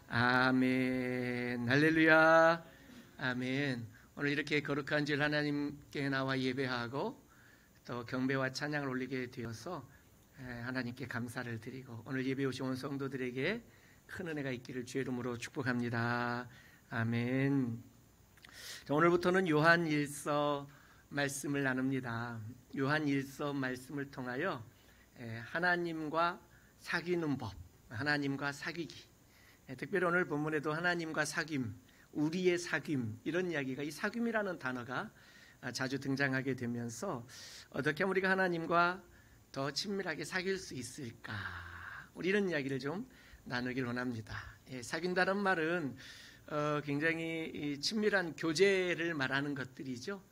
아멘. 할렐루야. 아멘. 오늘 이렇게 거룩한 줄 하나님께 나와 예배하고 또 경배와 찬양을 올리게 되어서 하나님께 감사를 드리고 오늘 예배 오신 온 성도들에게 큰 은혜가 있기를 주의 이름으로 축복합니다. 아멘. 오늘부터는 요한일서 말씀을 나눕니다. 요한일서 말씀을 통하여 하나님과 사귀는 법, 하나님과 사귀기, 특별히 오늘 본문에도 하나님과 사귐, 우리의 사귐, 이런 이야기가, 이 사귐이라는 단어가 자주 등장하게 되면서 어떻게 하면 우리가 하나님과 더 친밀하게 사귈 수 있을까, 우리 이런 이야기를 좀 나누길 원합니다. 사귄다는 말은 굉장히 친밀한 교제를 말하는 것들이죠.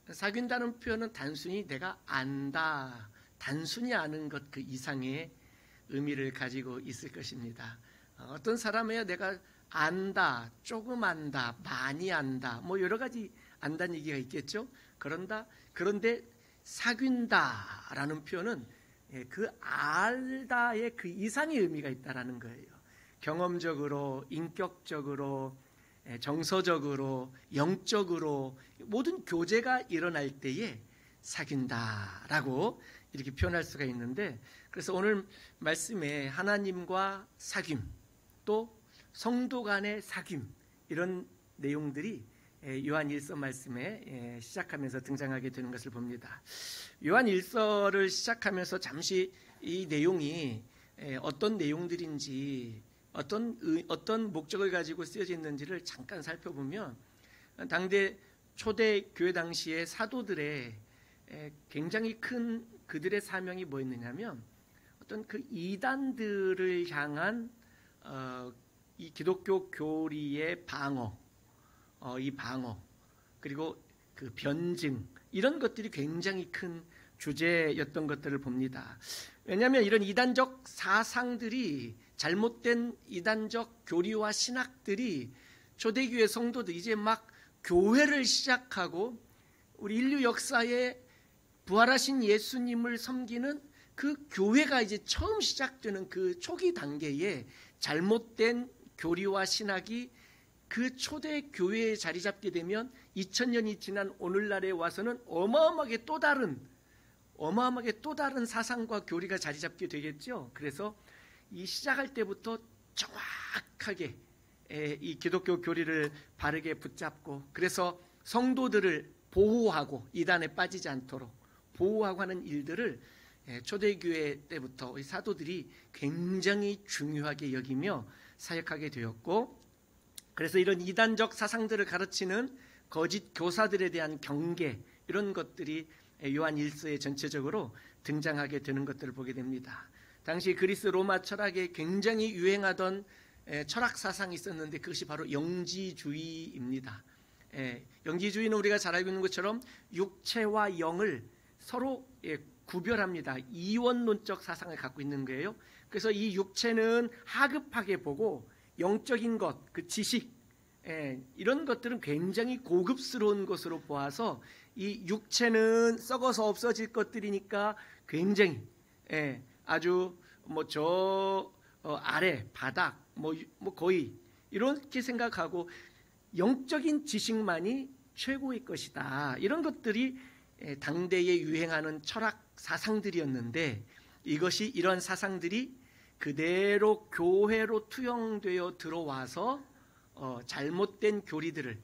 사귄다는 표현은 단순히 내가 안다, 단순히 아는 것 그 이상의 의미를 가지고 있을 것입니다. 어떤 사람이야 내가 안다, 조금 안다, 많이 안다, 뭐 여러 가지 안다는 얘기가 있겠죠. 그런데 사귄다라는 표현은 그 알다의 그 이상의 의미가 있다라는 거예요. 경험적으로, 인격적으로, 정서적으로, 영적으로 모든 교제가 일어날 때에 사귄다라고 이렇게 표현할 수가 있는데, 그래서 오늘 말씀에 하나님과 사귐, 또 성도 간의 사귐, 이런 내용들이 요한일서 말씀에 시작하면서 등장하게 되는 것을 봅니다. 요한일서를 시작하면서 잠시 이 내용이 어떤 내용들인지, 어떤 목적을 가지고 쓰여져 있는지를 잠깐 살펴보면, 당대 초대 교회 당시의 사도들의 굉장히 큰 그들의 사명이 뭐였느냐면, 어떤 그 이단들을 향한 이 기독교 교리의 방어, 이 방어, 그리고 그 변증, 이런 것들이 굉장히 큰 주제였던 것들을 봅니다. 왜냐하면 이런 이단적 사상들이, 잘못된 이단적 교리와 신학들이 초대교회 성도들, 이제 막 교회를 시작하고 우리 인류 역사에 부활하신 예수님을 섬기는 그 교회가 이제 처음 시작되는 그 초기 단계에 잘못된 교리와 신학이 그 초대 교회에 자리 잡게 되면 2000년이 지난 오늘날에 와서는 어마어마하게 또 다른 사상과 교리가 자리 잡게 되겠죠. 그래서 이 시작할 때부터 정확하게 이 기독교 교리를 바르게 붙잡고, 그래서 성도들을 보호하고 이단에 빠지지 않도록 보호하고 하는 일들을 초대교회 때부터 이 사도들이 굉장히 중요하게 여기며 사역하게 되었고, 그래서 이런 이단적 사상들을 가르치는 거짓 교사들에 대한 경계, 이런 것들이 요한일서에 전체적으로 등장하게 되는 것들을 보게 됩니다. 당시 그리스 로마 철학에 굉장히 유행하던 철학 사상이 있었는데, 그것이 바로 영지주의입니다. 영지주의는 우리가 잘 알고 있는 것처럼 육체와 영을 서로 구별합니다. 이원론적 사상을 갖고 있는 거예요. 그래서 이 육체는 하급하게 보고 영적인 것, 그 지식, 이런 것들은 굉장히 고급스러운 것으로 보아서 이 육체는 썩어서 없어질 것들이니까 굉장히 아주 아래 바닥 거의 이렇게 생각하고, 영적인 지식만이 최고의 것이다, 이런 것들이 당대에 유행하는 철학 사상들이었는데, 이런 사상들이 그대로 교회로 투영되어 들어와서 잘못된 교리들을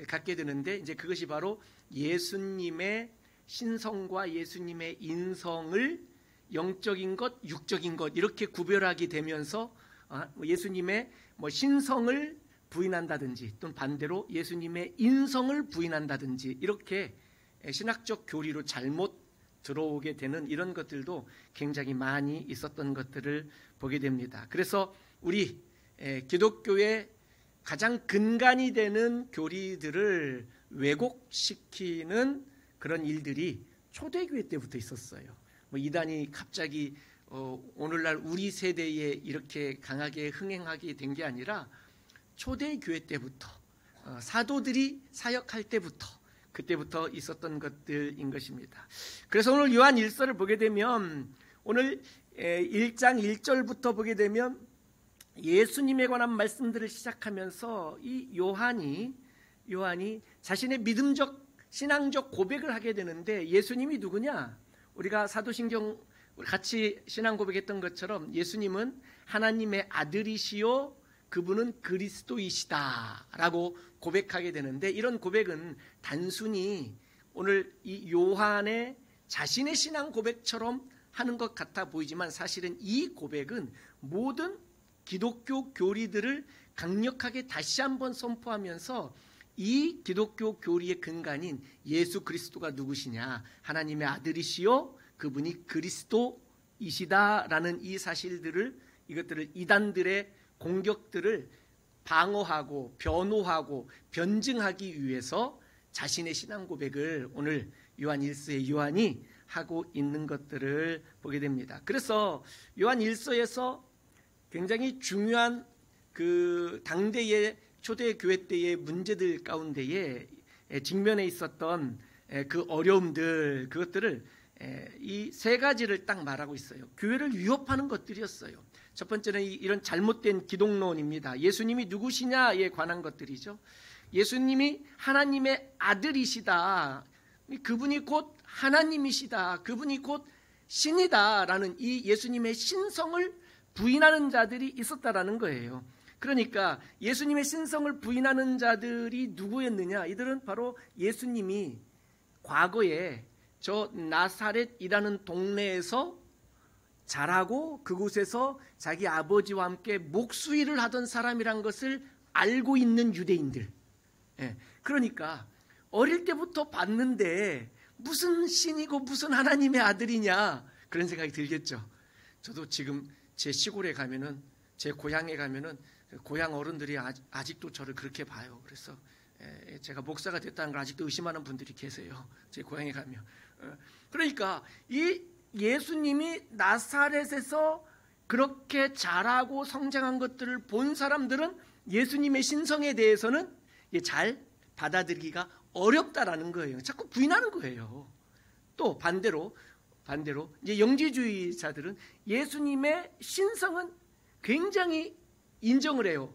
갖게 되는데, 이제 그것이 바로 예수님의 신성과 예수님의 인성을 영적인 것, 육적인 것 이렇게 구별하게 되면서 예수님의 신성을 부인한다든지, 또는 반대로 예수님의 인성을 부인한다든지, 이렇게 신학적 교리로 잘못 들어오게 되는 이런 것들도 굉장히 많이 있었던 것들을 보게 됩니다. 그래서 우리 기독교의 가장 근간이 되는 교리들을 왜곡시키는 그런 일들이 초대교회 때부터 있었어요. 이단이 갑자기 오늘날 우리 세대에 이렇게 강하게 흥행하게 된 게 아니라 초대교회 때부터, 사도들이 사역할 때부터, 그때부터 있었던 것들인 것입니다. 그래서 오늘 요한 1서를 보게 되면, 오늘 1장 1절부터 보게 되면 예수님에 관한 말씀들을 시작하면서 이 요한이 자신의 믿음적 신앙적 고백을 하게 되는데, 예수님이 누구냐? 우리가 사도신경 같이 신앙 고백했던 것처럼 예수님은 하나님의 아들이시요 그분은 그리스도이시다라고 고백하게 되는데, 이런 고백은 단순히 오늘 이 요한의 자신의 신앙 고백처럼 하는 것 같아 보이지만, 사실은 이 고백은 모든 기독교 교리들을 강력하게 다시 한번 선포하면서 이 기독교 교리의 근간인 예수 그리스도가 누구시냐, 하나님의 아들이시요 그분이 그리스도이시다라는 이 사실들을, 이것들을 이단들의 공격들을 방어하고 변호하고 변증하기 위해서 자신의 신앙 고백을 오늘 요한 1서의 요한이 하고 있는 것들을 보게 됩니다. 그래서 요한 1서에서 굉장히 중요한 그 당대의 초대교회 때의 문제들 가운데에 직면해 있었던 그 어려움들, 그것들을 이 세 가지를 딱 말하고 있어요. 교회를 위협하는 것들이었어요. 첫 번째는 이런 잘못된 기독론입니다. 예수님이 누구시냐에 관한 것들이죠. 예수님이 하나님의 아들이시다, 그분이 곧 하나님이시다, 그분이 곧 신이다라는 이 예수님의 신성을 부인하는 자들이 있었다라는 거예요. 그러니까 예수님의 신성을 부인하는 자들이 누구였느냐? 이들은 바로 예수님이 과거에 저 나사렛이라는 동네에서 자라고 그곳에서 자기 아버지와 함께 목수일을 하던 사람이란 것을 알고 있는 유대인들. 그러니까 어릴 때부터 봤는데 무슨 신이고 무슨 하나님의 아들이냐, 그런 생각이 들겠죠. 저도 지금 제 시골에 가면은, 제 고향에 가면은 고향 어른들이 아직도 저를 그렇게 봐요. 그래서 제가 목사가 됐다는 걸 아직도 의심하는 분들이 계세요. 제 고향에 가면. 그러니까 이 예수님이 나사렛에서 그렇게 자라고 성장한 것들을 본 사람들은 예수님의 신성에 대해서는 잘 받아들이기가 어렵다라는 거예요. 자꾸 부인하는 거예요. 또 반대로 이제 영지주의자들은 예수님의 신성은 굉장히 인정을 해요.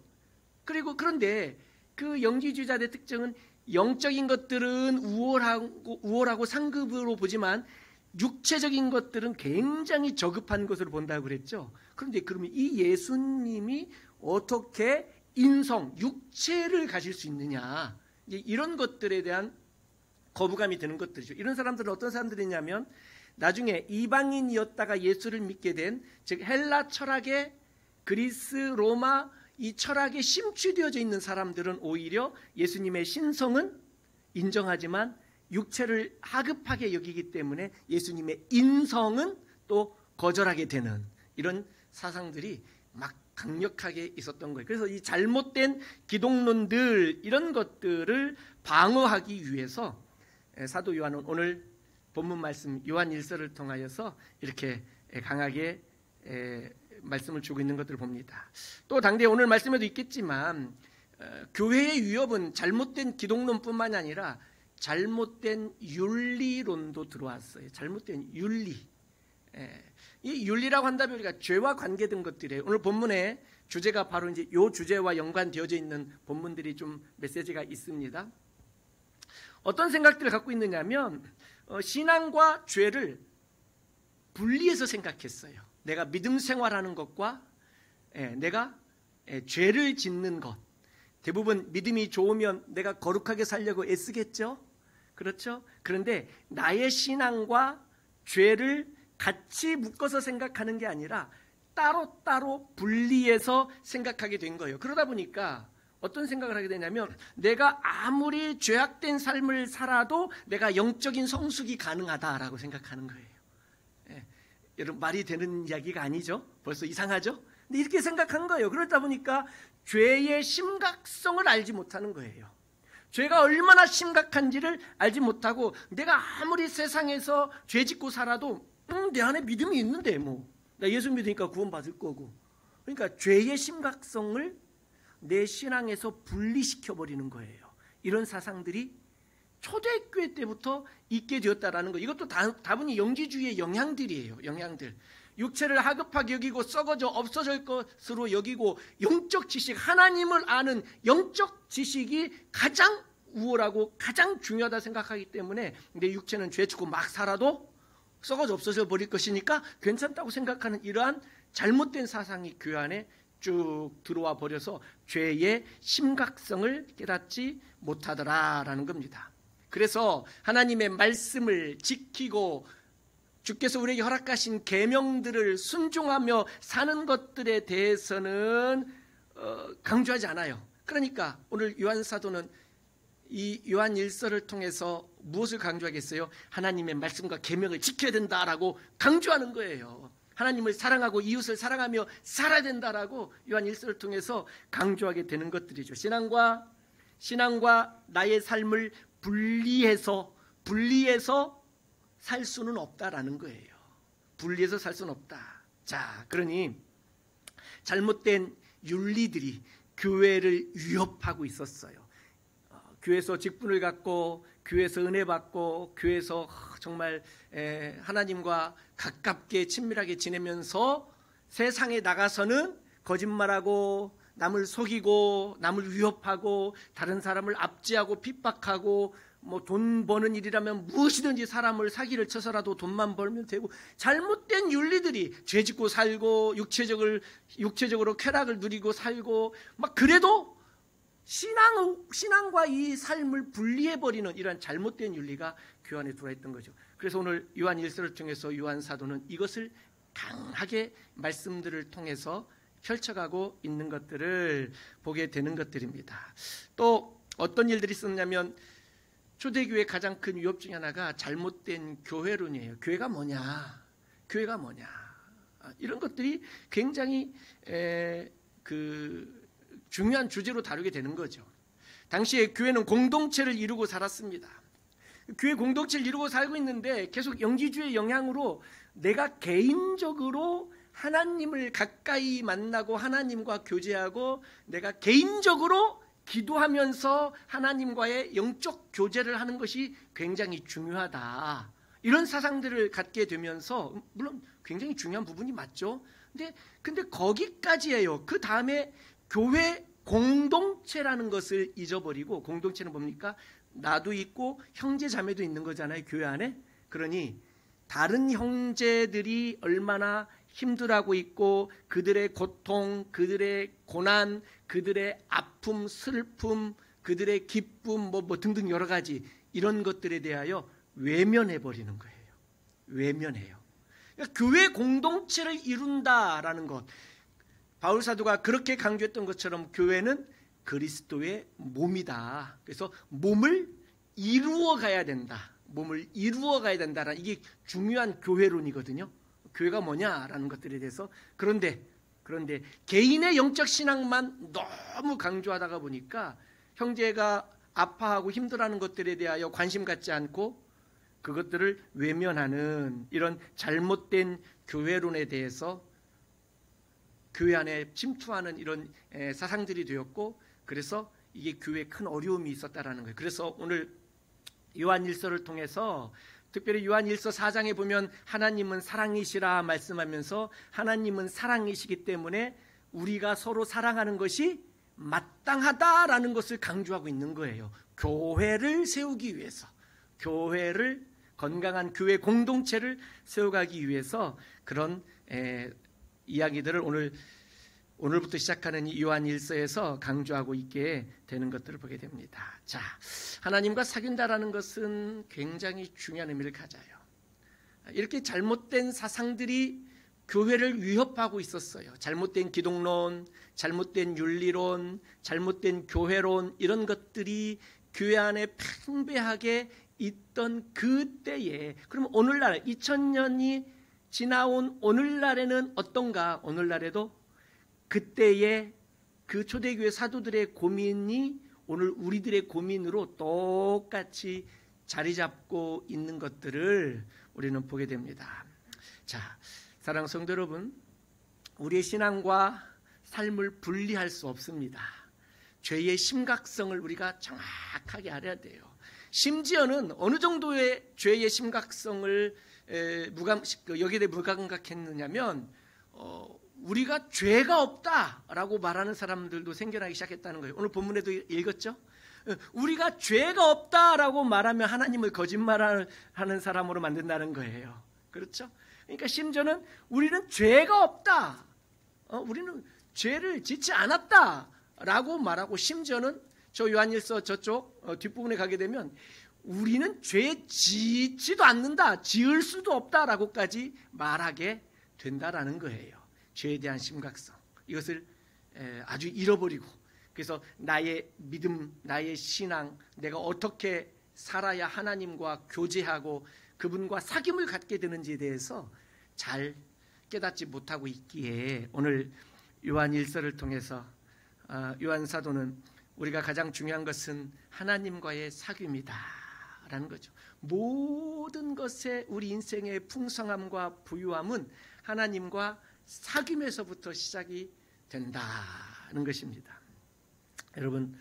그런데 그 영지주의자들의 특징은 영적인 것들은 우월하고 상급으로 보지만 육체적인 것들은 굉장히 저급한 것으로 본다고 그랬죠. 그런데 그러면 이 예수님이 어떻게 인성, 육체를 가질 수 있느냐, 이런 것들에 대한 거부감이 드는 것들이죠. 이런 사람들은 어떤 사람들이냐면, 나중에 이방인이었다가 예수를 믿게 된, 즉 헬라 철학의 그리스, 로마 이 철학에 심취되어져 있는 사람들은 오히려 예수님의 신성은 인정하지만 육체를 하급하게 여기기 때문에 예수님의 인성은 또 거절하게 되는, 이런 사상들이 막 강력하게 있었던 거예요. 그래서 이 잘못된 기독론들, 이런 것들을 방어하기 위해서 사도 요한은 오늘 본문 말씀 요한 1서를 통하여서 이렇게 강하게 말씀을 주고 있는 것들을 봅니다. 또 당대 오늘 말씀에도 있겠지만 교회의 위협은 잘못된 기독론뿐만이 아니라 잘못된 윤리론도 들어왔어요. 잘못된 윤리. 이 윤리라고 한다면 우리가 죄와 관계된 것들이에요. 오늘 본문의 주제가 바로 이제 이 주제와 연관되어져 있는 본문들이 좀 메시지가 있습니다. 어떤 생각들을 갖고 있느냐면 신앙과 죄를 분리해서 생각했어요. 내가 믿음 생활하는 것과 내가 죄를 짓는 것. 대부분 믿음이 좋으면 내가 거룩하게 살려고 애쓰겠죠. 그렇죠? 그런데 나의 신앙과 죄를 같이 묶어서 생각하는 게 아니라 따로따로 분리해서 생각하게 된 거예요. 그러다 보니까 어떤 생각을 하게 되냐면, 내가 아무리 죄악된 삶을 살아도 내가 영적인 성숙이 가능하다라고 생각하는 거예요. 여러분, 말이 되는 이야기가 아니죠? 벌써 이상하죠? 근데 이렇게 생각한 거예요. 그러다 보니까 죄의 심각성을 알지 못하는 거예요. 죄가 얼마나 심각한지를 알지 못하고, 내가 아무리 세상에서 죄 짓고 살아도 내 안에 믿음이 있는데 나 예수 믿으니까 구원받을 거고. 그러니까 죄의 심각성을 내 신앙에서 분리시켜버리는 거예요. 이런 사상들이 초대교회 때부터 있게 되었다라는 거. 이것도 다분히 영지주의의 영향들이에요. 영향들. 육체를 하급하게 여기고 썩어져 없어질 것으로 여기고 영적 지식, 하나님을 아는 영적 지식이 가장 우월하고 가장 중요하다 생각하기 때문에 내 육체는 죄 짓고 막 살아도 썩어져 없어져 버릴 것이니까 괜찮다고 생각하는 이러한 잘못된 사상이 교회 안에 쭉 들어와 버려서 죄의 심각성을 깨닫지 못하더라라는 겁니다. 그래서 하나님의 말씀을 지키고 주께서 우리에게 허락하신 계명들을 순종하며 사는 것들에 대해서는 강조하지 않아요. 그러니까 오늘 요한 사도는 이 요한 1서를 통해서 무엇을 강조하겠어요? 하나님의 말씀과 계명을 지켜야 된다라고 강조하는 거예요. 하나님을 사랑하고 이웃을 사랑하며 살아야 된다라고 요한 1서를 통해서 강조하게 되는 것들이죠. 신앙과 나의 삶을 분리해서 살 수는 없다라는 거예요. 분리해서 살 수는 없다. 자, 그러니 잘못된 윤리들이 교회를 위협하고 있었어요. 교회에서 직분을 갖고 교회에서 은혜 받고 교회에서 정말 하나님과 가깝게 친밀하게 지내면서 세상에 나가서는 거짓말하고 남을 속이고 남을 위협하고 다른 사람을 압제하고 핍박하고 뭐 돈 버는 일이라면 무엇이든지 사람을 사기를 쳐서라도 돈만 벌면 되고 잘못된 윤리들이 죄 짓고 살고 육체적으로 쾌락을 누리고 살고 막 그래도 신앙과 이 삶을 분리해버리는 이런 잘못된 윤리가 교회 안에 들어와 있던 거죠. 그래서 오늘 요한 1서를 통해서 요한 사도는 이것을 강하게 말씀들을 통해서 펼쳐가고 있는 것들을 보게 되는 것들입니다. 또 어떤 일들이 있었냐면 초대교회의 가장 큰 위협 중에 하나가 잘못된 교회론이에요. 교회가 뭐냐? 이런 것들이 굉장히 중요한 주제로 다루게 되는 거죠. 당시에 교회는 공동체를 이루고 살았습니다. 교회 공동체를 이루고 살고 있는데 계속 영지주의 영향으로 내가 개인적으로 하나님을 가까이 만나고 하나님과 교제하고 내가 개인적으로 기도하면서 하나님과의 영적 교제를 하는 것이 굉장히 중요하다. 이런 사상들을 갖게 되면서 물론 굉장히 중요한 부분이 맞죠. 근데 거기까지예요. 그 다음에 교회 공동체라는 것을 잊어버리고 공동체는 뭡니까? 나도 있고 형제 자매도 있는 거잖아요. 교회 안에. 그러니 다른 형제들이 얼마나 힘들어하고 있고 그들의 고통, 그들의 고난, 그들의 아픔, 슬픔, 그들의 기쁨 뭐 등등 여러 가지 이런 것들에 대하여 외면해버리는 거예요. 외면해요. 그러니까 교회 공동체를 이룬다라는 것, 바울 사도가 그렇게 강조했던 것처럼 교회는 그리스도의 몸이다. 그래서 몸을 이루어 가야 된다. 몸을 이루어 가야 된다라는 이게 중요한 교회론이거든요. 교회가 뭐냐라는 것들에 대해서 그런데 개인의 영적 신앙만 너무 강조하다가 보니까 형제가 아파하고 힘들어하는 것들에 대하여 관심 갖지 않고 그것들을 외면하는 이런 잘못된 교회론에 대해서 교회 안에 침투하는 이런 사상들이 되었고 그래서 이게 교회에 큰 어려움이 있었다라는 거예요. 그래서 오늘 요한 1서를 통해서 특별히 요한 1서 4장에 보면 하나님은 사랑이시라 말씀하면서 하나님은 사랑이시기 때문에 우리가 서로 사랑하는 것이 마땅하다라는 것을 강조하고 있는 거예요. 교회를 세우기 위해서, 교회를 건강한 교회 공동체를 세워가기 위해서 그런 이야기들을 오늘부터 시작하는 이 요한 1서에서 강조하고 있게 되는 것들을 보게 됩니다. 자, 하나님과 사귄다라는 것은 굉장히 중요한 의미를 가져요. 이렇게 잘못된 사상들이 교회를 위협하고 있었어요. 잘못된 기독론, 잘못된 윤리론, 잘못된 교회론 이런 것들이 교회 안에 팽배하게 있던 그때에 그럼 오늘날 2000년이 지나온 오늘날에는 어떤가? 오늘날에도 그때의 그 초대교회 사도들의 고민이 오늘 우리들의 고민으로 똑같이 자리 잡고 있는 것들을 우리는 보게 됩니다. 자, 사랑하는 성도 여러분, 우리의 신앙과 삶을 분리할 수 없습니다. 죄의 심각성을 우리가 정확하게 알아야 돼요. 심지어는 어느 정도의 죄의 심각성을 여기에 대해 무감각했느냐면 우리가 죄가 없다라고 말하는 사람들도 생겨나기 시작했다는 거예요. 오늘 본문에도 읽었죠? 우리가 죄가 없다라고 말하면 하나님을 거짓말하는 사람으로 만든다는 거예요. 그렇죠? 그러니까 심지어는 우리는 죄가 없다. 우리는 죄를 짓지 않았다라고 말하고, 심지어는 저 요한일서 저쪽 뒷부분에 가게 되면 우리는 죄 짓지도 않는다, 지을 수도 없다라고까지 말하게 된다라는 거예요. 죄에 대한 심각성, 이것을 아주 잃어버리고, 그래서 나의 믿음, 나의 신앙, 내가 어떻게 살아야 하나님과 교제하고 그분과 사귐을 갖게 되는지에 대해서 잘 깨닫지 못하고 있기에, 오늘 요한 1서를 통해서 요한 사도는 우리가 가장 중요한 것은 하나님과의 사귐이다 라는 거죠. 모든 것의 우리 인생의 풍성함과 부유함은 하나님과 사귐에서부터 시작이 된다는 것입니다. 여러분,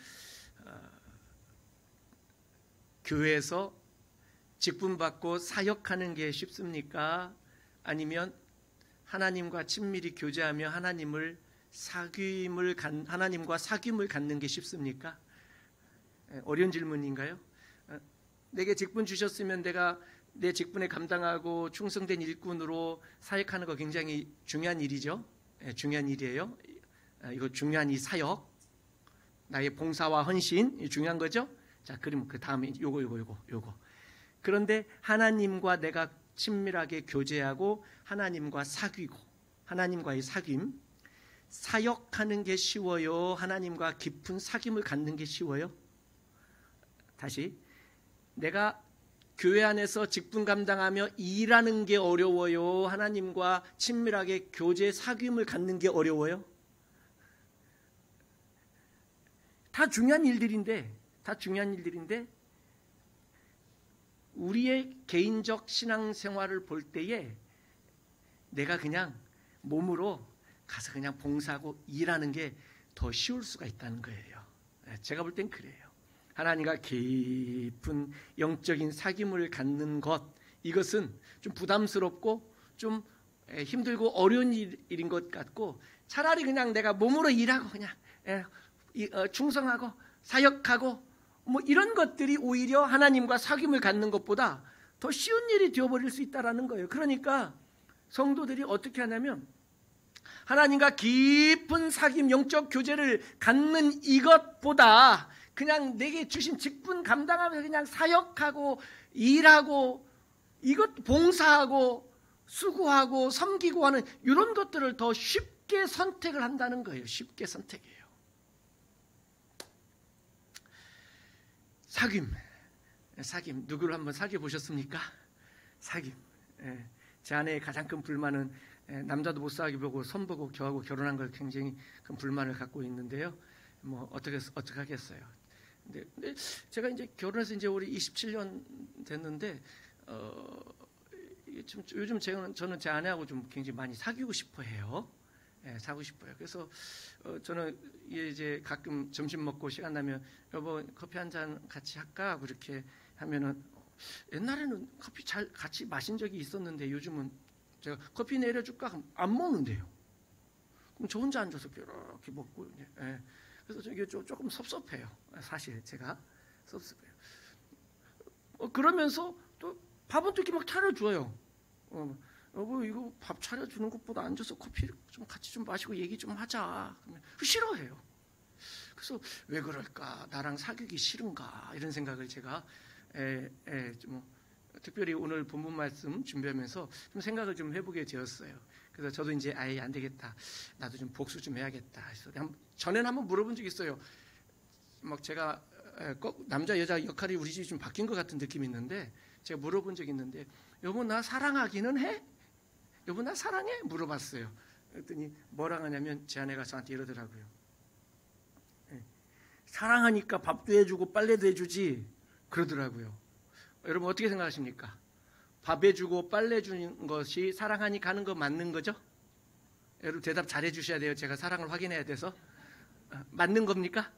교회에서 직분받고 사역하는 게 쉽습니까? 아니면 하나님과 친밀히 교제하며 하나님과 사귐을 갖는 게 쉽습니까? 어려운 질문인가요? 내게 직분 주셨으면 내가 내 직분에 감당하고 충성된 일꾼으로 사역하는 거 굉장히 중요한 일이죠. 중요한 일이에요. 이거 중요한 이 사역, 나의 봉사와 헌신, 중요한 거죠. 자, 그럼 그 다음에 요거. 그런데 하나님과 내가 친밀하게 교제하고 하나님과 사귀고, 하나님과의 사귐, 사역하는 게 쉬워요? 하나님과 깊은 사귐을 갖는 게 쉬워요? 다시, 내가 교회 안에서 직분 감당하며 일하는 게 어려워요? 하나님과 친밀하게 교제, 사귐을 갖는 게 어려워요? 다 중요한 일들인데 우리의 개인적 신앙생활을 볼 때에 내가 그냥 몸으로 가서 그냥 봉사하고 일하는 게 더 쉬울 수가 있다는 거예요. 제가 볼 땐 그래요. 하나님과 깊은 영적인 사귐을 갖는 것, 이것은 좀 부담스럽고 좀 힘들고 어려운 일인 것 같고, 차라리 그냥 내가 몸으로 일하고 그냥 충성하고 사역하고 뭐 이런 것들이 오히려 하나님과 사귐을 갖는 것보다 더 쉬운 일이 되어버릴 수 있다는 거예요. 그러니까 성도들이 어떻게 하냐면 하나님과 깊은 사귐, 영적 교제를 갖는 이것보다 그냥 내게 주신 직분 감당하면서 그냥 사역하고 일하고 이것 봉사하고 수고하고 섬기고 하는 이런 것들을 더 쉽게 선택을 한다는 거예요. 쉽게 선택해요. 사귐, 누구를 한번 사귀어 보셨습니까? 사귐. 제 아내의 가장 큰 불만은 남자도 못 사귀어보고 선보고 저하고 결혼한 걸 굉장히 큰 불만을 갖고 있는데요. 뭐 어떻게 하겠어요. 근데 제가 이제 결혼해서 이제 우리 27년 됐는데 요즘 저는 제 아내하고 좀 굉장히 많이 사귀고 싶어해요. 사고 싶어요. 그래서 저는 이제 가끔 점심 먹고 시간 나면 여보 커피 한 잔 같이 할까? 그렇게 하면은, 옛날에는 커피 잘 같이 마신 적이 있었는데 요즘은 제가 커피 내려줄까? 하면 안 먹는데요. 그럼 저 혼자 앉아서 이렇게 먹고, 그래서 이게 조금 섭섭해요. 사실 제가 섭섭해요. 그러면서 또 밥은 또 이렇게 막 차려줘요. 여보 이거 밥 차려주는 것보다 앉아서 커피 좀 같이 좀 마시고 얘기 좀 하자. 그러면 싫어해요. 그래서 왜 그럴까? 나랑 사귀기 싫은가? 이런 생각을 제가 좀 특별히 오늘 본문 말씀 준비하면서 좀 생각을 좀 해보게 되었어요. 그래서 저도 이제 아예 안 되겠다. 나도 좀 복수 좀 해야겠다. 그래서 전에는 한번 물어본 적이 있어요. 막 제가 꼭 남자 여자 역할이 우리 집이 좀 바뀐 것 같은 느낌이 있는데 제가 물어본 적이 있는데 여보 나 사랑하기는 해? 여보 나 사랑해? 물어봤어요. 그랬더니 뭐랑 하냐면 제 아내가 저한테 이러더라고요. 사랑하니까 밥도 해주고 빨래도 해주지 그러더라고요. 여러분 어떻게 생각하십니까? 밥 해주고 빨래 해주는 것이 사랑하니까 하는 거 맞는 거죠? 여러분 대답 잘 해주셔야 돼요. 제가 사랑을 확인해야 돼서. 맞는 겁니까?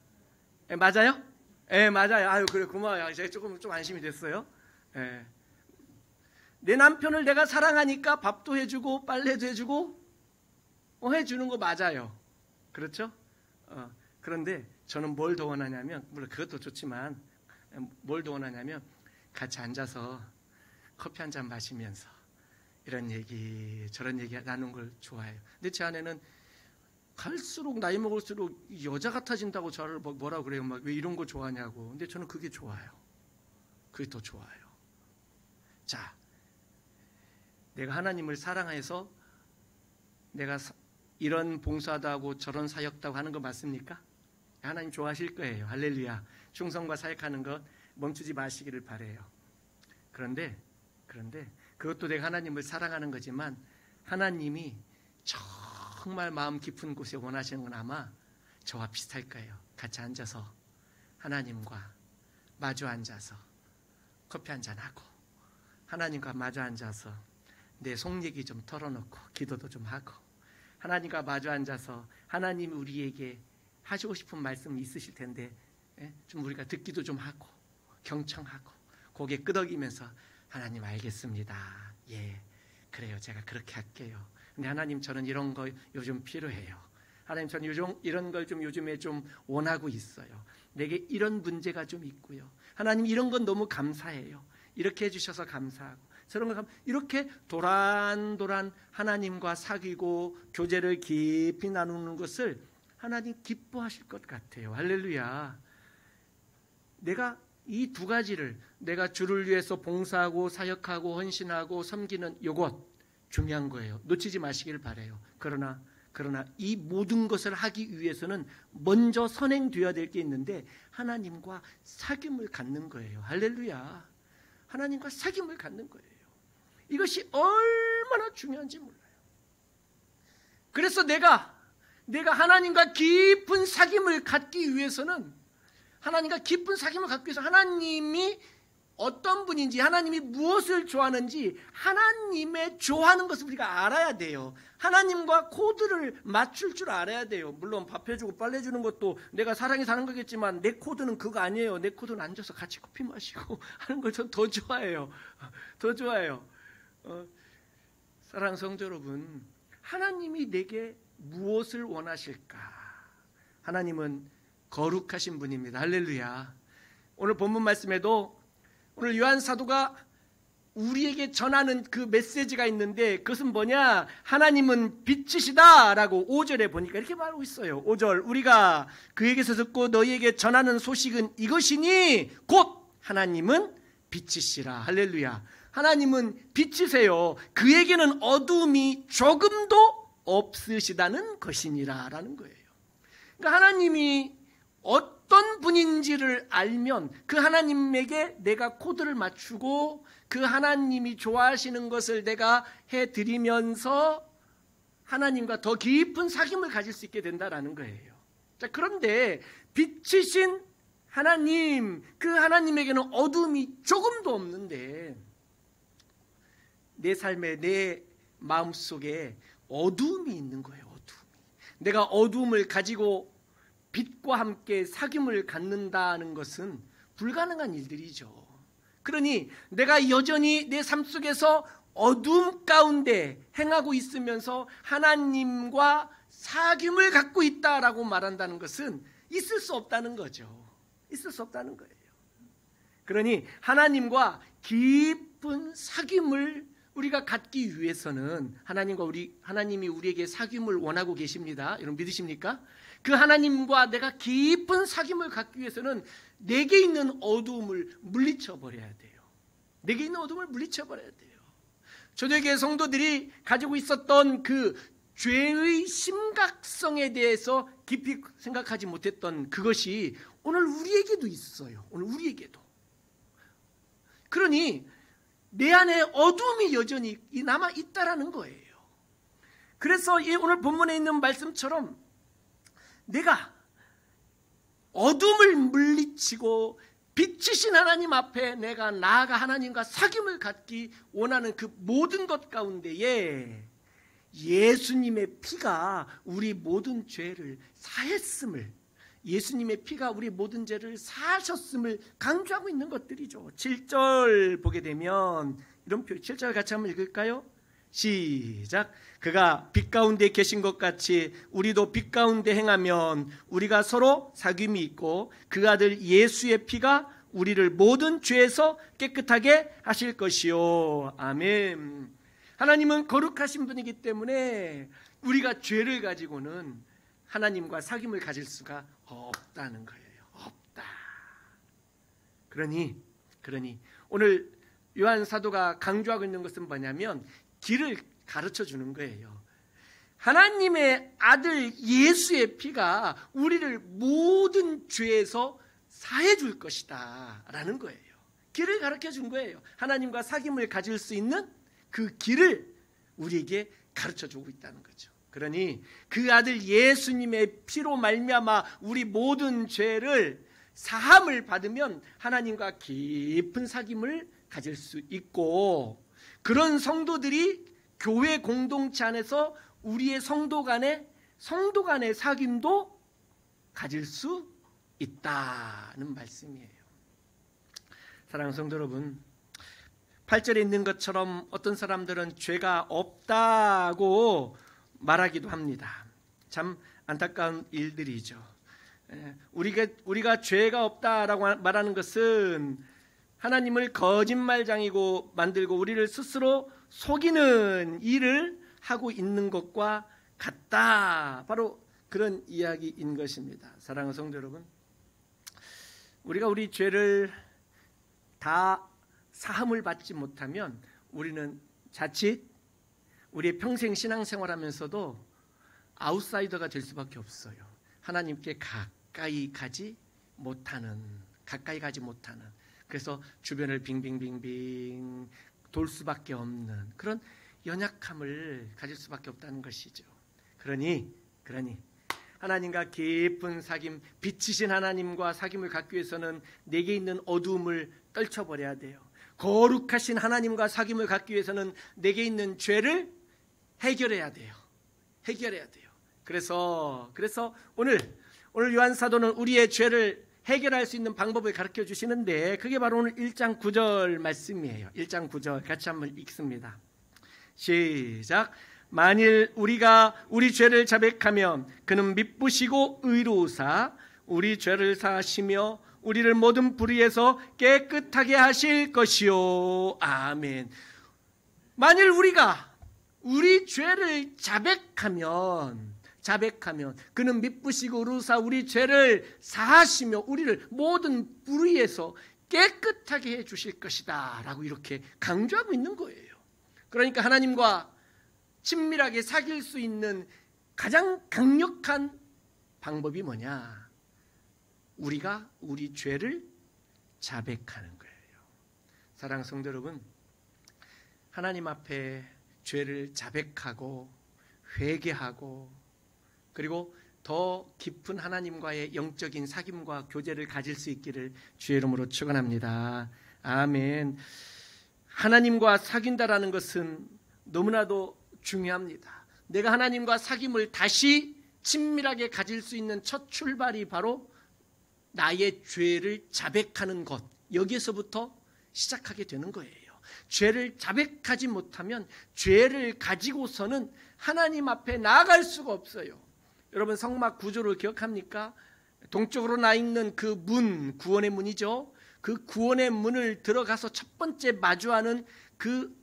맞아요? 예, 맞아요. 아유, 그래, 고마워요. 제가 좀 안심이 됐어요. 예. 내 남편을 내가 사랑하니까 밥도 해주고, 빨래도 해주고, 해주는 거 맞아요. 그렇죠? 그런데 저는 뭘 더 원하냐면, 물론 그것도 좋지만, 뭘 더 원하냐면, 같이 앉아서 커피 한 잔 마시면서, 이런 얘기, 저런 얘기 나누는 걸 좋아해요. 근데 제 아내는 갈수록 나이 먹을수록 여자 같아진다고 저를 뭐라 그래요. 막 왜 이런 거 좋아하냐고. 근데 저는 그게 좋아요. 그게 더 좋아요. 자, 내가 하나님을 사랑해서 내가 이런 봉사도 하고 저런 사역도 하고 하는 거 맞습니까? 하나님 좋아하실 거예요. 할렐루야. 충성과 사역하는 것 멈추지 마시기를 바라요. 그런데 그것도 내가 하나님을 사랑하는 거지만 하나님이 정말 마음 깊은 곳에 원하시는 건 아마 저와 비슷할 거예요. 같이 앉아서 하나님과 마주 앉아서 커피 한잔하고 하나님과 마주 앉아서 내 속 얘기 좀 털어놓고 기도도 좀 하고 하나님과 마주 앉아서 하나님이 우리에게 하시고 싶은 말씀 있으실 텐데 좀 우리가 듣기도 좀 하고 경청하고 고개 끄덕이면서 하나님 알겠습니다. 예, 그래요. 제가 그렇게 할게요. 근데 하나님 저는 이런 거 요즘 필요해요. 하나님 저는 이런 걸 좀 요즘에 좀 원하고 있어요. 내게 이런 문제가 좀 있고요. 하나님 이런 건 너무 감사해요. 이렇게 해주셔서 감사하고 저런 걸 이렇게 도란도란 하나님과 사귀고 교제를 깊이 나누는 것을 하나님 기뻐하실 것 같아요. 할렐루야. 내가 이 두 가지를 내가 주를 위해서 봉사하고 사역하고 헌신하고 섬기는 이것 중요한 거예요. 놓치지 마시길 바라요. 그러나 이 모든 것을 하기 위해서는 먼저 선행되어야 될 게 있는데 하나님과 사귐을 갖는 거예요. 할렐루야. 하나님과 사귐을 갖는 거예요. 이것이 얼마나 중요한지 몰라요. 그래서 내가 하나님과 깊은 사귐을 갖기 위해서는 하나님과 깊은 사귐을 갖기 위해서 하나님이 어떤 분인지 하나님이 무엇을 좋아하는지 하나님의 좋아하는 것을 우리가 알아야 돼요. 하나님과 코드를 맞출 줄 알아야 돼요. 물론 밥 해주고 빨래 주는 것도 내가 사랑이 사는 거겠지만 내 코드는 그거 아니에요. 내 코드는 앉아서 같이 커피 마시고 하는 걸 전 더 좋아해요. 더 좋아해요. 사랑하는 성도 여러분, 하나님이 내게 무엇을 원하실까? 하나님은 거룩하신 분입니다. 할렐루야. 오늘 본문 말씀에도 오늘 요한 사도가 우리에게 전하는 그 메시지가 있는데 그것은 뭐냐? 하나님은 빛이시다 라고 5절에 보니까 이렇게 말하고 있어요. 5절 우리가 그에게서 듣고 너희에게 전하는 소식은 이것이니 곧 하나님은 빛이시라. 할렐루야. 하나님은 빛이세요. 그에게는 어둠이 조금도 없으시다는 것이니라 라는 거예요. 그러니까 하나님이 어떤 분인지를 알면 그 하나님에게 내가 코드를 맞추고 그 하나님이 좋아하시는 것을 내가 해드리면서 하나님과 더 깊은 사귐을 가질 수 있게 된다는 거예요. 자, 그런데 빛이신 하나님, 그 하나님에게는 어둠이 조금도 없는데 내 삶에 내 마음속에 어둠이 있는 거예요. 어둠이. 내가 어둠을 가지고 빛과 함께 사귐을 갖는다는 것은 불가능한 일들이죠. 그러니 내가 여전히 내 삶 속에서 어둠 가운데 행하고 있으면서 하나님과 사귐을 갖고 있다라고 말한다는 것은 있을 수 없다는 거죠. 있을 수 없다는 거예요. 그러니 하나님과 깊은 사귐을 우리가 갖기 위해서는 하나님이 우리에게 사귐을 원하고 계십니다. 여러분 믿으십니까? 그 하나님과 내가 깊은 사귐을 갖기 위해서는 내게 있는 어두움을 물리쳐 버려야 돼요. 내게 있는 어두움을 물리쳐 버려야 돼요. 초대교회 성도들이 가지고 있었던 그 죄의 심각성에 대해서 깊이 생각하지 못했던 그것이 오늘 우리에게도 있어요. 오늘 우리에게도. 그러니 내 안에 어둠이 여전히 남아 있다라는 거예요. 그래서 오늘 본문에 있는 말씀처럼 내가 어둠을 물리치고 빛이신 하나님 앞에 내가 나아가 하나님과 사귐을 갖기 원하는 그 모든 것 가운데에 예수님의 피가 우리 모든 죄를 사했음을 예수님의 피가 우리 모든 죄를 사하셨음을 강조하고 있는 것들이죠. 7절 보게 되면 이런 표현, 7절 같이 한번 읽을까요? 시작. 그가 빛 가운데 계신 것 같이 우리도 빛 가운데 행하면 우리가 서로 사귐이 있고 그 아들 예수의 피가 우리를 모든 죄에서 깨끗하게 하실 것이요. 아멘. 하나님은 거룩하신 분이기 때문에 우리가 죄를 가지고는 하나님과 사귐을 가질 수가 없다는 거예요. 없다. 그러니 오늘 요한 사도가 강조하고 있는 것은 뭐냐면 길을 가르쳐 주는 거예요. 하나님의 아들 예수의 피가 우리를 모든 죄에서 사해 줄 것이다 라는 거예요. 길을 가르쳐 준 거예요. 하나님과 사귐을 가질 수 있는 그 길을 우리에게 가르쳐 주고 있다는 거죠. 그러니 그 아들 예수님의 피로 말미암아 우리 모든 죄를 사함을 받으면 하나님과 깊은 사귐을 가질 수 있고, 그런 성도들이 교회 공동체 안에서 우리의 성도 간의 사귐도 가질 수 있다는 말씀이에요. 사랑하는 성도 여러분, 8절에 있는 것처럼 어떤 사람들은 죄가 없다고 말하기도 합니다. 참 안타까운 일들이죠. 우리가 죄가 없다라고 말하는 것은 하나님을 거짓말장이고 만들고 우리를 스스로 속이는 일을 하고 있는 것과 같다. 바로 그런 이야기인 것입니다. 사랑하는 성도 여러분, 우리가 우리 죄를 다 사함을 받지 못하면 우리는 자칫 우리의 평생 신앙생활하면서도 아웃사이더가 될 수밖에 없어요. 하나님께 가까이 가지 못하는. 그래서 주변을 빙빙빙빙 돌 수밖에 없는 그런 연약함을 가질 수밖에 없다는 것이죠. 그러니 하나님과 깊은 사귐, 빛이신 하나님과 사귐을 갖기 위해서는 내게 있는 어두움을 떨쳐버려야 돼요. 거룩하신 하나님과 사귐을 갖기 위해서는 내게 있는 죄를 해결해야 돼요. 그래서 오늘 요한 사도는 우리의 죄를 해결할 수 있는 방법을 가르쳐 주시는데, 그게 바로 오늘 1장 9절 말씀이에요. 1장 9절 같이 한번 읽습니다. 시작. 만일 우리가 우리 죄를 자백하면 그는 미쁘시고 의로우사 우리 죄를 사하시며 우리를 모든 불의에서 깨끗하게 하실 것이요. 아멘. 만일 우리가 우리 죄를 자백하면 그는 미쁘시고 의로우사 우리 죄를 사하시며 우리를 모든 불의에서 깨끗하게 해 주실 것이다 라고 이렇게 강조하고 있는 거예요. 그러니까 하나님과 친밀하게 사귈 수 있는 가장 강력한 방법이 뭐냐? 우리가 우리 죄를 자백하는 거예요. 사랑하는 성도 여러분, 하나님 앞에 죄를 자백하고 회개하고 그리고 더 깊은 하나님과의 영적인 사귐과 교제를 가질 수 있기를 주의 이름으로 축원합니다. 아멘. 하나님과 사귄다라는 것은 너무나도 중요합니다. 내가 하나님과 사귐을 다시 친밀하게 가질 수 있는 첫 출발이 바로 나의 죄를 자백하는 것, 여기에서부터 시작하게 되는 거예요. 죄를 자백하지 못하면 죄를 가지고서는 하나님 앞에 나아갈 수가 없어요. 여러분, 성막 구조를 기억합니까? 동쪽으로 나 있는 그 문, 구원의 문이죠. 그 구원의 문을 들어가서 첫 번째 마주하는 그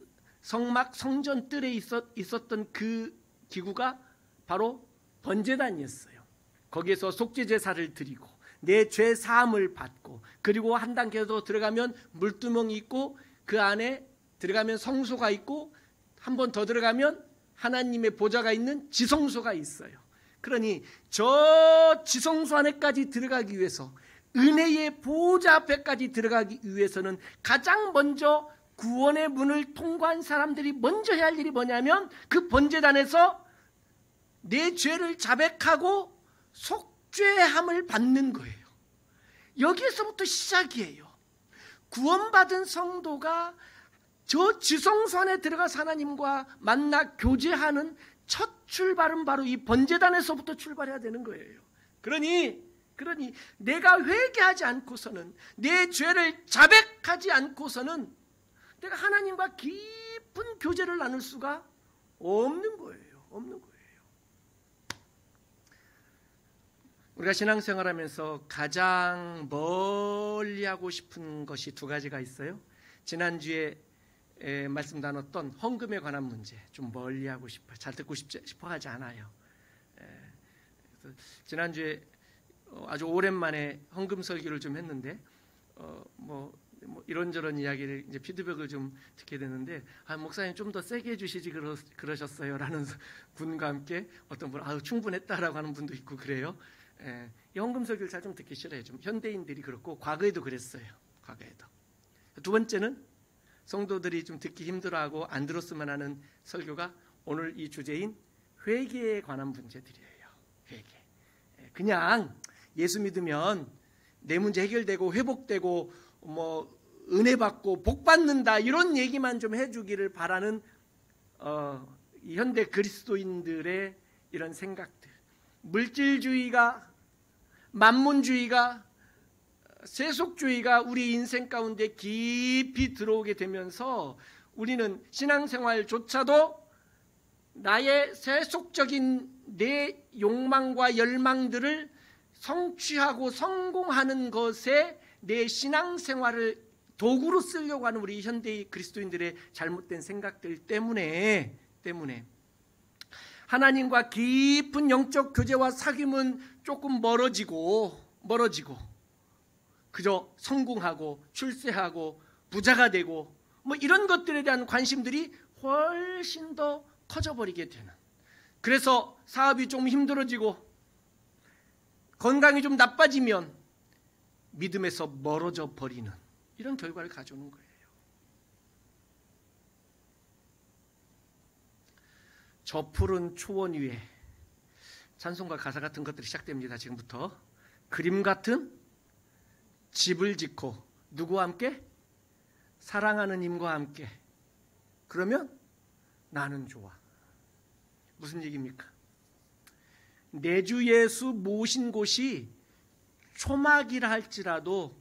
성막 성전 뜰에 있었던 그 기구가 바로 번제단이었어요. 거기에서 속죄 제사를 드리고 내 죄 사함을 받고, 그리고 한 단계 더 들어가면 물두멍이 있고 그 안에 들어가면 성소가 있고, 한 번 더 들어가면 하나님의 보좌가 있는 지성소가 있어요. 그러니 저 지성소 안에까지 들어가기 위해서, 은혜의 보좌 앞에까지 들어가기 위해서는 가장 먼저 구원의 문을 통과한 사람들이 먼저 해야 할 일이 뭐냐면 그 번제단에서 내 죄를 자백하고 속죄함을 받는 거예요. 여기에서부터 시작이에요. 구원받은 성도가 저 지성소 안에 들어가서 하나님과 만나 교제하는 첫 출발은 바로 이 번제단에서부터 출발해야 되는 거예요. 그러니 그러니 내가 회개하지 않고서는, 내 죄를 자백하지 않고서는 내가 하나님과 깊은 교제를 나눌 수가 없는 거예요. 없는 거예요. 우리가 신앙생활하면서 가장 멀리 하고 싶은 것이 두 가지가 있어요. 지난주에 말씀 나눴던 헌금에 관한 문제, 좀 멀리 하고 싶어요. 잘 듣고 싶어 하지 않아요. 지난주에 아주 오랜만에 헌금 설교를 좀 했는데 뭐 이런저런 이야기를 이제 피드백을 좀 듣게 되는데, 목사님 좀 더 세게 해주시지 그러셨어요라는 분과 함께 어떤 분은 충분했다라고 하는 분도 있고 그래요. 이 헌금 설교를 잘 좀 듣기 싫어요. 좀 현대인들이 그렇고 과거에도 그랬어요. 과거에도. 두 번째는 성도들이 좀 듣기 힘들어하고 안 들었으면 하는 설교가 오늘 이 주제인 회개에 관한 문제들이에요. 회개. 그냥 예수 믿으면 내 문제 해결되고 회복되고 은혜 받고 복 받는다, 이런 얘기만 좀 해주기를 바라는 이 현대 그리스도인들의 이런 생각들, 물질주의가, 만문주의가, 세속주의가 우리 인생 가운데 깊이 들어오게 되면서 우리는 신앙생활조차도 나의 세속적인 내 욕망과 열망들을 성취하고 성공하는 것에 내 신앙생활을 도구로 쓰려고 하는 우리 현대의 그리스도인들의 잘못된 생각들 때문에 하나님과 깊은 영적 교제와 사귐은 조금 멀어지고 그저 성공하고 출세하고 부자가 되고 이런 것들에 대한 관심들이 훨씬 더 커져버리게 되는, 그래서 사업이 좀 힘들어지고 건강이 좀 나빠지면 믿음에서 멀어져 버리는 이런 결과를 가져오는 거예요. 저 푸른 초원 위에, 찬송가 가사 같은 것들이 시작됩니다. 지금부터 그림 같은 집을 짓고 누구와 함께? 사랑하는 님과 함께. 그러면 나는 좋아. 무슨 얘기입니까? 내 주 예수 모신 곳이 초막이라 할지라도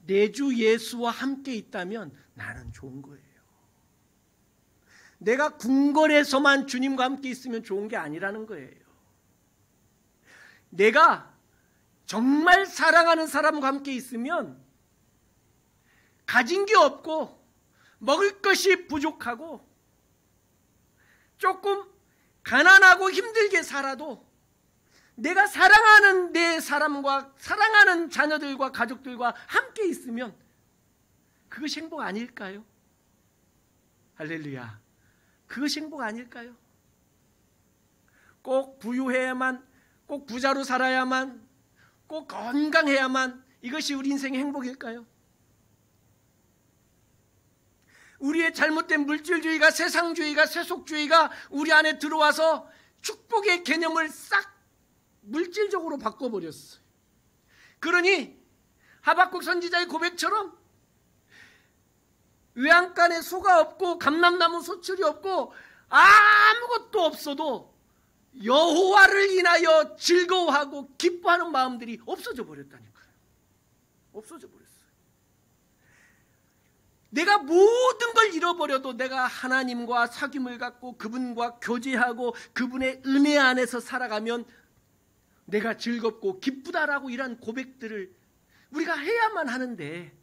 내 주 예수와 함께 있다면 나는 좋은 거예요. 내가 궁궐에서만 주님과 함께 있으면 좋은 게 아니라는 거예요. 내가 정말 사랑하는 사람과 함께 있으면 가진 게 없고 먹을 것이 부족하고 조금 가난하고 힘들게 살아도 내가 사랑하는 내 사람과 사랑하는 자녀들과 가족들과 함께 있으면 그것이 행복 아닐까요? 할렐루야. 그것이 행복 아닐까요? 꼭 부유해야만, 꼭 부자로 살아야만, 꼭 건강해야만 이것이 우리 인생의 행복일까요? 우리의 잘못된 물질주의가, 세상주의가, 세속주의가 우리 안에 들어와서 축복의 개념을 싹 물질적으로 바꿔버렸어요. 그러니 하박국 선지자의 고백처럼 외양간에 소가 없고 감람나무 소출이 없고 아무것도 없어도 여호와를 인하여 즐거워하고 기뻐하는 마음들이 없어져 버렸다니까요. 없어져 버렸어요. 내가 모든 걸 잃어버려도 내가 하나님과 사귐을 갖고 그분과 교제하고 그분의 은혜 안에서 살아가면 내가 즐겁고 기쁘다라고 이런 고백들을 우리가 해야만 하는데,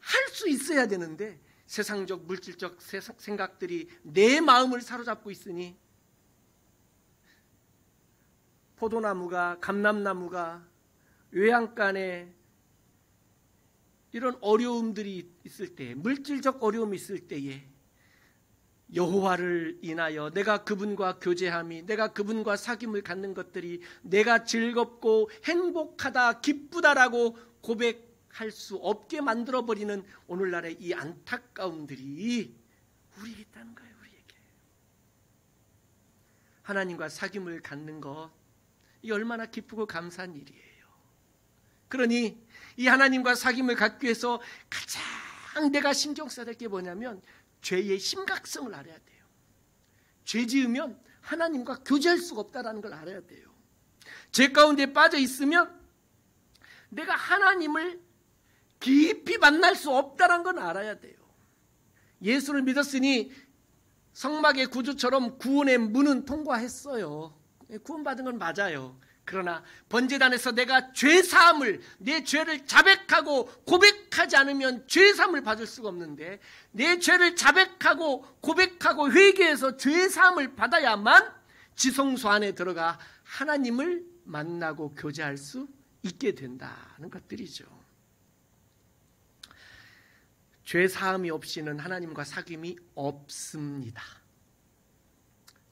할 수 있어야 되는데 세상적 물질적 생각들이 내 마음을 사로잡고 있으니 포도나무가, 감람나무가 외양간에 이런 어려움들이 있을 때, 물질적 어려움이 있을 때에 여호와를 인하여 내가 그분과 교제함이, 내가 그분과 사귐을 갖는 것들이 내가 즐겁고 행복하다, 기쁘다라고 고백할 수 없게 만들어버리는 오늘날의 이 안타까움들이 우리에게 있다는 거예요. 우리에게. 하나님과 사귐을 갖는 것, 이 얼마나 기쁘고 감사한 일이에요. 그러니 이 하나님과 사귐을 갖기 위해서 가장 내가 신경 써야 될 게 뭐냐면 죄의 심각성을 알아야 돼요. 죄 지으면 하나님과 교제할 수가 없다는 걸 알아야 돼요. 죄 가운데 빠져 있으면 내가 하나님을 깊이 만날 수 없다는 건 알아야 돼요. 예수를 믿었으니 성막의 구주처럼 구원의 문은 통과했어요. 구원받은 건 맞아요. 그러나 번제단에서 내가 죄사함을, 내 죄를 자백하고 고백하지 않으면 죄사함을 받을 수가 없는데, 내 죄를 자백하고 고백하고 회개해서 죄사함을 받아야만 지성소 안에 들어가 하나님을 만나고 교제할 수 있게 된다는 것들이죠. 죄사함이 없이는 하나님과 사귐이 없습니다.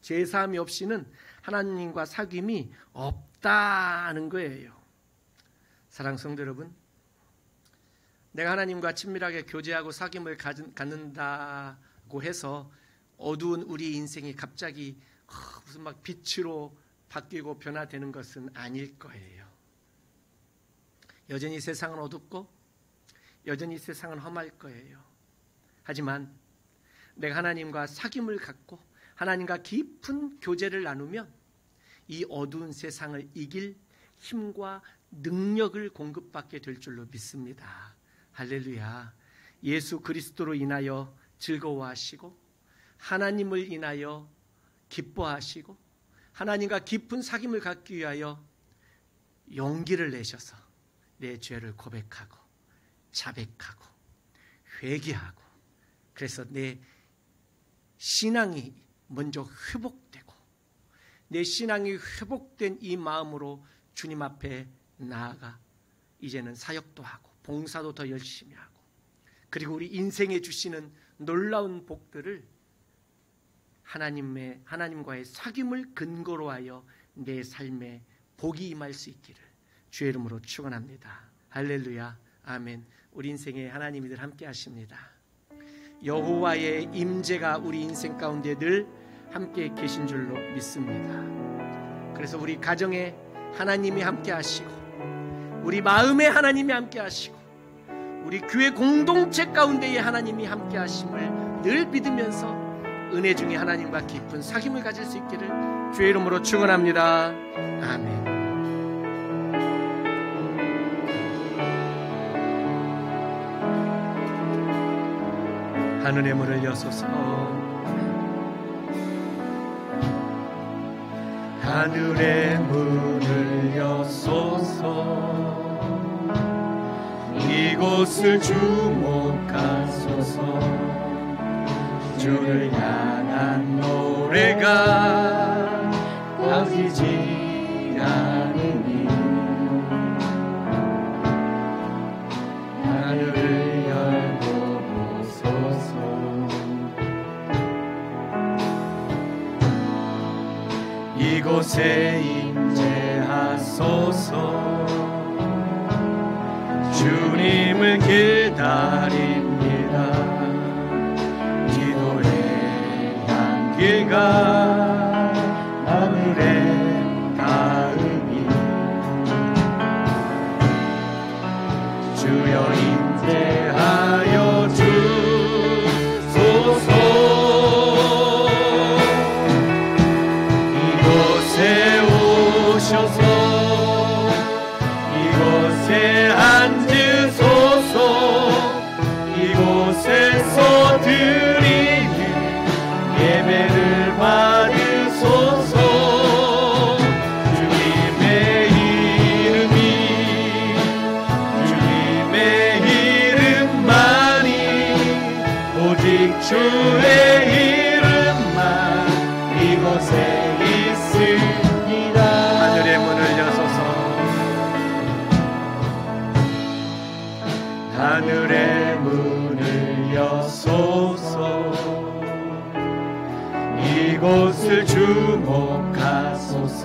죄사함이 없이는 하나님과 사귐이 없다는 거예요. 사랑하는 성도 여러분, 내가 하나님과 친밀하게 교제하고 사귐을 갖는다고 해서 어두운 우리 인생이 갑자기 무슨 막 빛으로 바뀌고 변화되는 것은 아닐 거예요. 여전히 세상은 어둡고 여전히 세상은 험할 거예요. 하지만 내가 하나님과 사귐을 갖고 하나님과 깊은 교제를 나누면 이 어두운 세상을 이길 힘과 능력을 공급받게 될 줄로 믿습니다. 할렐루야. 예수 그리스도로 인하여 즐거워하시고 하나님을 인하여 기뻐하시고 하나님과 깊은 사귐을 갖기 위하여 용기를 내셔서 내 죄를 고백하고 자백하고 회개하고, 그래서 내 신앙이 먼저 회복되고, 내 신앙이 회복된 이 마음으로 주님 앞에 나아가 이제는 사역도 하고 봉사도 더 열심히 하고, 그리고 우리 인생에 주시는 놀라운 복들을 하나님과의 사귐을 근거로 하여 내 삶에 복이 임할 수 있기를 주의 이름으로 축원합니다. 할렐루야. 아멘. 우리 인생에 하나님이 늘 함께 하십니다. 여호와의 임재가 우리 인생 가운데 늘 함께 계신 줄로 믿습니다. 그래서 우리 가정에 하나님이 함께 하시고, 우리 마음에 하나님이 함께 하시고, 우리 교회 공동체 가운데에 하나님이 함께 하심을 늘 믿으면서 은혜 중에 하나님과 깊은 사귐을 가질 수 있기를 주의 이름으로 축원합니다. 아멘. 하늘의 문을 여소서, 하늘의 문을 여소서, 이곳을 주목하소서. 주를 향한 노래가 꺼지지 않으니 하늘을 열고 보소서. 이곳에 임재하소서. 주님을 기다립니다. 기도의 향기가 하늘에 닿으니 주여 임재하여 주소서. 이곳에 오셔서 이곳에 앉으소서. 이곳에서 드리는 예배를 받으소서. 주님의 이름만이, 오직 주의 이름만 이곳에 있습니다. 하늘의 문을 여소서. 하늘의 문을 여소서. 이곳을 주목하소서.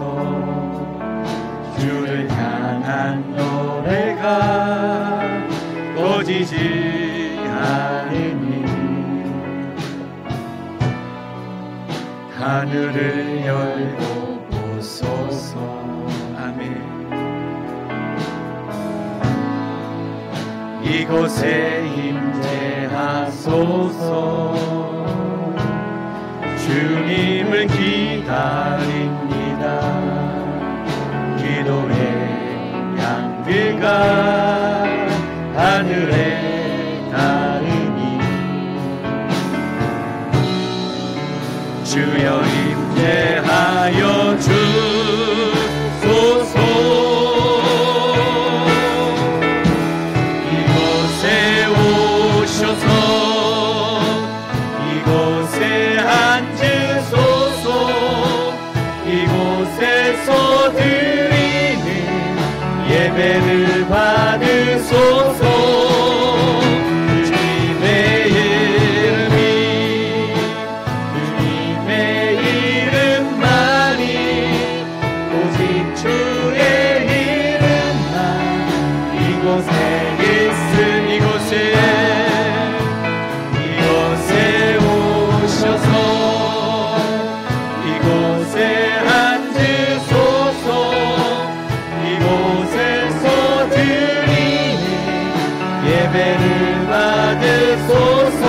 주를 향한 노래가 꺼지지 않으니 하늘을 열고 보소서. 아멘. 이곳에 임재하소서. 주님을 기다립니다. 주가 하늘에 닿으니 주여 임재하여 주소서. 이곳에 오셔서 이곳에 앉으소서. 이곳에서 드리는 예배를 받으소서. 예배를 받으소서.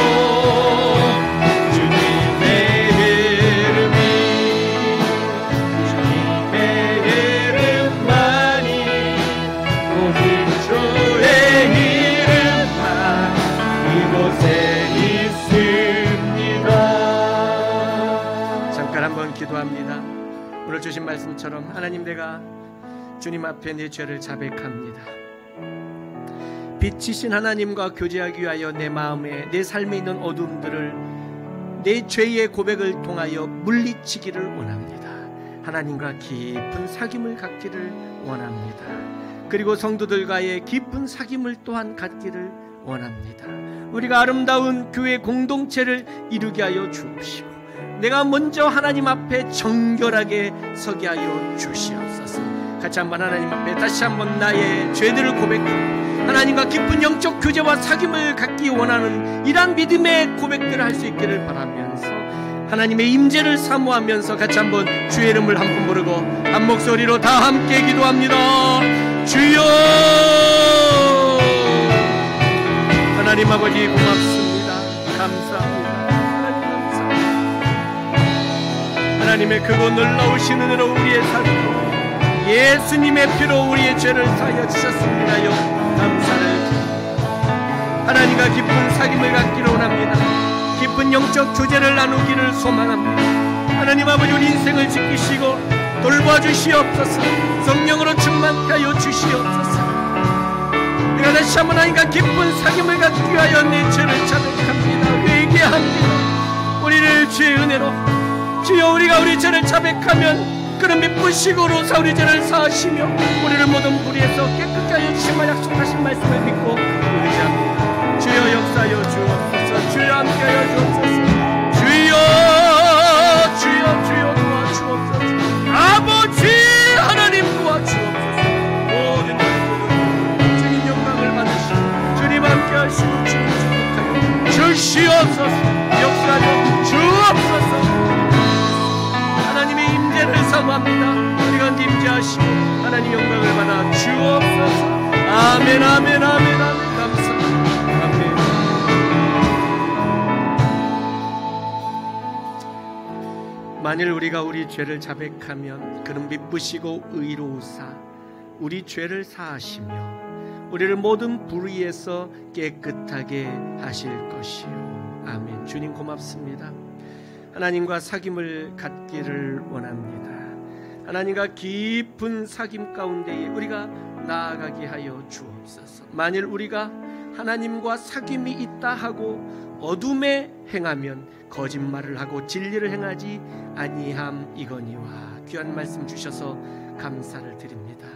주님의 이름이 주님의 이름만이 오직 주의 이름만 이곳에 있습니다. 잠깐 한번 기도합니다. 오늘 주신 말씀처럼 하나님, 내가 주님 앞에 내 죄를 자백합니다. 빛이신 하나님과 교제하기 위하여 내 마음에, 내 삶에 있는 어둠들을 내 죄의 고백을 통하여 물리치기를 원합니다. 하나님과 깊은 사귐을 갖기를 원합니다. 그리고 성도들과의 깊은 사귐을 또한 갖기를 원합니다. 우리가 아름다운 교회 공동체를 이루게 하여 주옵시고, 내가 먼저 하나님 앞에 정결하게 서게 하여 주시옵소서. 같이 한번 하나님 앞에 다시 한번 나의 죄들을 고백하고 하나님과 깊은 영적 교제와 사귐을 갖기 원하는 이러한 믿음의 고백들을 할 수 있기를 바라면서 하나님의 임재를 사모하면서 같이 한번 주의 이름을 한 번 부르고 한 목소리로 다 함께 기도합니다. 주여! 하나님 아버지 고맙습니다. 감사합니다. 하나님 감사합니다. 하나님의 크고 놀라우신 은혜로 우리의 삶으로 예수님의 피로 우리의 죄를 사하여 주셨습니다요. 감사를 드립니다. 하나님과 깊은 사귐을 갖기를 원합니다. 깊은 영적 교제를 나누기를 소망합니다. 하나님 아버지, 우리 인생을 지키시고 돌봐주시옵소서. 성령으로 충만케 하여 주시옵소서. 내가 다시 한번 하나님과 깊은 사귐을 갖기 위하여 내 죄를 자백합니다. 회개합니다. 우리를 주의 은혜로, 주여, 우리가 우리 죄를 자백하면 그는 미쁘시고 로사 우리 죄를 사하시며 우리를 모든 불의에서 깨끗게 하여 주시마 약속하신 말씀을 믿고 의지합니다. 주여 역사하여 주옵소서. 주여 함께하여 주옵소서. 주여 주여 주여 도와주옵소서. 아버지 하나님 도와주옵소서. 모든 주님 영광을 받으시고 주님 함께하시고 주님 축복하여 주시옵소서. 역사하여 주옵소서. 하나님의 임재를 사모합니다. 우리가 임재하시고 하나님 영광을 받아 주옵소서. 아멘 아멘 아멘 아멘. 감사합니다. 아멘. 만일 우리가 우리 죄를 자백하면 그는 미쁘시고 의로우사 우리 죄를 사하시며 우리를 모든 불의에서 깨끗하게 하실 것이요. 아멘. 주님 고맙습니다. 하나님과 사귐을 갖기를 원합니다. 하나님과 깊은 사귐 가운데에 우리가 나아가게 하여 주옵소서. 만일 우리가 하나님과 사귐이 있다 하고 어둠에 행하면 거짓말을 하고 진리를 행하지 아니함이거니와. 귀한 말씀 주셔서 감사를 드립니다.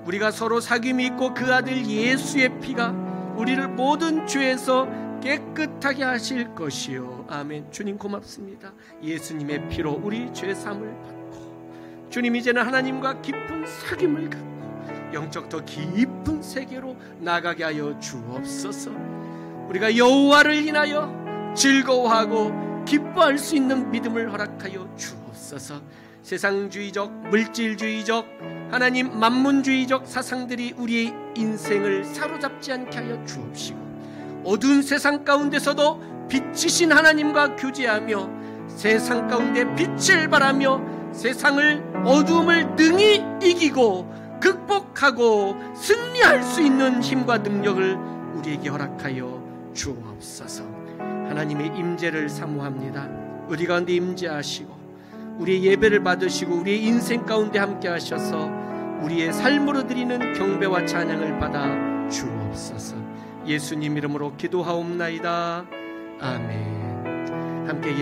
우리가 서로 사귐이 있고 그 아들 예수의 피가 우리를 모든 죄에서 깨끗하게 하실 것이요. 아멘. 주님 고맙습니다. 예수님의 피로 우리 죄사함을 받고 주님 이제는 하나님과 깊은 사귐을 갖고 영적 더 깊은 세계로 나가게 하여 주옵소서. 우리가 여호와를 인하여 즐거워하고 기뻐할 수 있는 믿음을 허락하여 주옵소서. 세상주의적, 물질주의적, 하나님 만문주의적 사상들이 우리의 인생을 사로잡지 않게 하여 주옵시고 어두운 세상 가운데서도 빛이신 하나님과 교제하며 세상 가운데 빛을 발하며 세상을 어두움을 능히 이기고 극복 극복하고 승리할 수 있는 힘과 능력을 우리에게 허락하여 주옵소서. 하나님의 임재를 사모합니다. 우리 가운데 임재하시고 우리의 예배를 받으시고 우리의 인생 가운데 함께 하셔서 우리의 삶으로 드리는 경배와 찬양을 받아 주옵소서. 예수님 이름으로 기도하옵나이다. 아멘. 함께